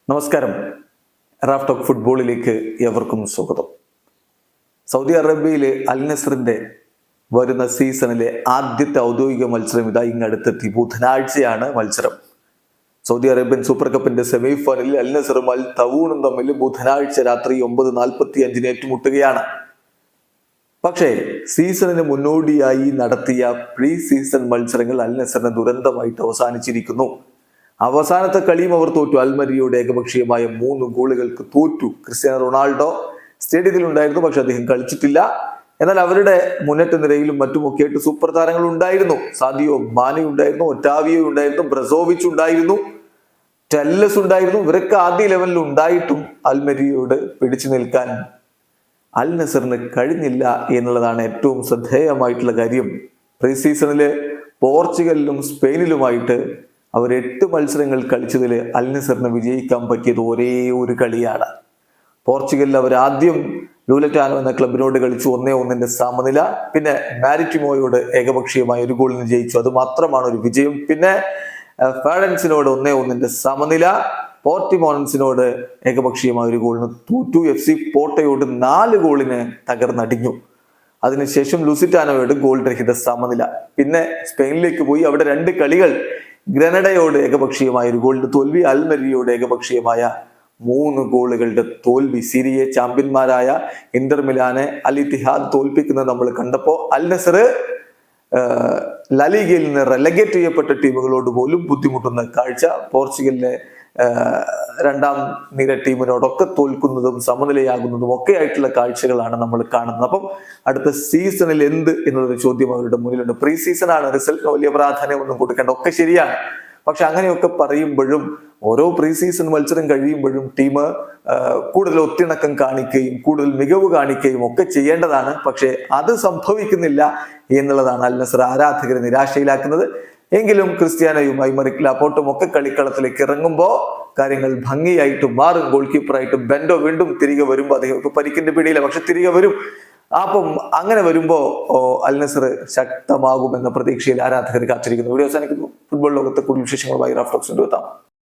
നമസ്കാരം. Raf talk ഫുട്ബോളിലേക്ക് ഏവർക്കും സ്വാഗതം. സൗദി അറേബ്യയിലെ അൽ നസറിന്റെ വരുന്ന സീസണിലെ ആദ്യത്തെ ഔദ്യോഗിക മത്സരം ഇതാ ഇങ്ങടുത്തെത്തി. ബുധനാഴ്ചയാണ് മത്സരം. സൗദി അറേബ്യൻ സൂപ്പർ കപ്പിന്റെ സെമി ഫൈനലിൽ അൽ നസറും അൽ തവൂണും തമ്മിൽ ബുധനാഴ്ച രാത്രി 9:45 ഏറ്റുമുട്ടുകയാണ്. പക്ഷേ സീസണിന് മുന്നോടിയായി നടത്തിയ പ്രീ സീസൺ മത്സരങ്ങൾ അൽ നസറിന് ദുരന്തമായിട്ട് അവസാനിച്ചിരിക്കുന്നു. അവസാനത്തെ കളിയും അവർ തോറ്റു. അൽമരിയുടെ ഏകപക്ഷീയമായ 3 ഗോളുകൾക്ക് തോറ്റു. ക്രിസ്ത്യാനോ റൊണാൾഡോ സ്റ്റേഡിയത്തിൽ ഉണ്ടായിരുന്നു, പക്ഷെ അദ്ദേഹം കളിച്ചിട്ടില്ല. എന്നാൽ അവരുടെ മുന്നേറ്റ നിരയിലും മറ്റുമൊക്കെയായിട്ട് സൂപ്പർ താരങ്ങൾ ഉണ്ടായിരുന്നു. സാദിയോ മാനെ ഉണ്ടായിരുന്നു, ഒറ്റാവിയോ ഉണ്ടായിരുന്നു, ബ്രസോവിച്ച് ഉണ്ടായിരുന്നു, ടെല്ലസ് ഉണ്ടായിരുന്നു. ഇവരൊക്കെ ആദ്യ ലെവലിൽ ഉണ്ടായിട്ടും അൽമരിയോട് പിടിച്ചു നിൽക്കാൻ അൽ നസറിന് കഴിഞ്ഞില്ല എന്നുള്ളതാണ് ഏറ്റവും ശ്രദ്ധേയമായിട്ടുള്ള കാര്യം. പ്രീ സീസണില് പോർച്ചുഗലിലും സ്പെയിനിലുമായിട്ട് അവർ 8 മത്സരങ്ങൾ കളിച്ചതിൽ അൽ നസറിന് വിജയിക്കാൻ പറ്റിയത് ഒരേ ഒരു കളിയാണ്. പോർച്ചുഗലിൽ അവർ ആദ്യം ലൂലറ്റാനോ എന്ന ക്ലബിനോട് കളിച്ചു 1-1 സമനില. പിന്നെ മാരിറ്റിമോയോട് ഏകപക്ഷീയമായ 1 ഗോളിന് ജയിച്ചു. അത് മാത്രമാണ് ഒരു വിജയം. പിന്നെ ഫാഡൻസിനോട് 1-1 സമനില. പോർട്ടിമോണൻസിനോട് ഏകപക്ഷീയമായ 1 ഗോളിന് തോറ്റു. FC പോർട്ടയോട് 4 ഗോളിന് തകർന്നടിഞ്ഞു. അതിനുശേഷം ലുസിറ്റാനോയോട് ഗോൾ രഹിത സമനില. പിന്നെ സ്പെയിനിലേക്ക് പോയി. അവിടെ 2 കളികൾ. ഗ്രനഡയോട് ഏകപക്ഷീയമായ 1 ഗോളിന്റെ തോൽവി, അൽമരിയോട് ഏകപക്ഷീയമായ 3 ഗോളുകളുടെ തോൽവി. സീരിയ ചാമ്പ്യന്മാരായ ഇന്റർ മിലാനെ അൽ ഇത്തിഹാദ് തോൽപ്പിക്കുന്നത് നമ്മൾ കണ്ടപ്പോൾ അൽ നസർ ലലീഗയിൽ നിന്ന് റെലഗേറ്റ് ചെയ്യപ്പെട്ട ടീമുകളോട് പോലും ബുദ്ധിമുട്ടുന്ന കാഴ്ച, പോർച്ചുഗലിലെ 2ാം നിര ടീമിനോടൊക്കെ തോൽക്കുന്നതും സമനിലയാകുന്നതും ഒക്കെ ആയിട്ടുള്ള കാഴ്ചകളാണ് നമ്മൾ കാണുന്നത്. അപ്പം അടുത്ത സീസണിൽ എന്ത് എന്നൊരു ചോദ്യം അവരുടെ മുന്നിലുണ്ട്. പ്രീ സീസണാണ്, റിസൾട്ടിന് വലിയ പ്രാധാന്യം ഒന്നും കൊടുക്കേണ്ട, ഒക്കെ ശരിയാണ്. പക്ഷെ അങ്ങനെയൊക്കെ പറയുമ്പോഴും ഓരോ പ്രീ സീസൺ മത്സരം കഴിയുമ്പോഴും ടീം കൂടുതൽ ഒത്തിണക്കം കാണിക്കുകയും കൂടുതൽ മികവ് കാണിക്കുകയും ഒക്കെ ചെയ്യേണ്ടതാണ്. പക്ഷെ അത് സംഭവിക്കുന്നില്ല എന്നുള്ളതാണ് അൽ നസർ ആരാധകരെ നിരാശയിലാക്കുന്നത്. എങ്കിലും ക്രിസ്ത്യാനോയും ഐമറിക് ലാപ്പോർട്ടും ഒക്കെ കളിക്കളത്തിലേക്ക് ഇറങ്ങുമ്പോൾ കാര്യങ്ങൾ ഭംഗിയായിട്ട് മാറും. ഗോൾ കീപ്പറായിട്ട് ബെൻഡോ വീണ്ടും തിരികെ വരുമ്പോൾ അദ്ദേഹം പരിക്കിന്റെ പിടിയില്ല, പക്ഷെ തിരികെ വരും. അപ്പം അങ്ങനെ വരുമ്പോ അൽ നസർ ശക്തമാകുമെന്ന പ്രതീക്ഷയിൽ ആരാധകർ കാത്തിരിക്കുന്നു. വീഡിയോ അവസാനിക്കുന്നു. ഫുട്ബോൾ ലോകത്തെ കൂടുതൽ വിശേഷങ്ങളുമായി റാഫ് ടോക്സിൽ എത്താം.